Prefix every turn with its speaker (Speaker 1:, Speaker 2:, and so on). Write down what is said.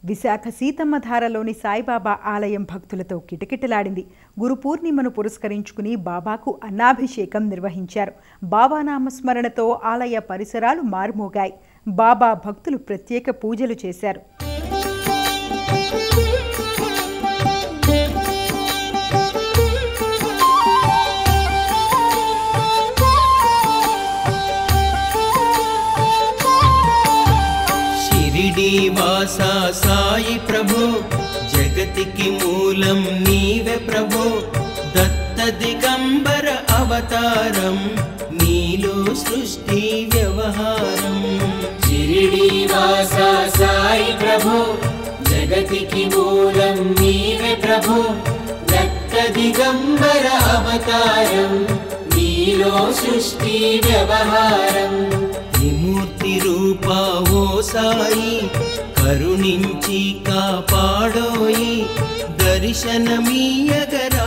Speaker 1: విశాఖ సీతమ్మధారలోని సాయిబాబా ఆలయం భక్తులతో కిటకిటలాడింది. గురు పూర్ణిమను పురస్కరించుకుని బాబాకు అన్నాభిషేకం నిర్వహించారు. బాబా నామస్మరణతో ఆలయ పరిసరాలు మారుమోగాయి. బాబా భక్తులు ప్రత్యేక పూజలు చేశారు.
Speaker 2: వాసా సాయి ప్రభో జగతికి మూలం నీవే ప్రభో దత్త దిగంబర అవతారం నీలో సృష్టి వ్యవహారం
Speaker 3: షిరిడి వాసా సాయి ప్రభో జగతికి మూలం నీవే ప్రభో దత్త దిగంబర అవతారం నీలో సృష్టి వ్యవహారం
Speaker 2: విమూర్తి రూపా ఓ సాయి కరుణించి కాపాడోయి దర్శనమీయగరా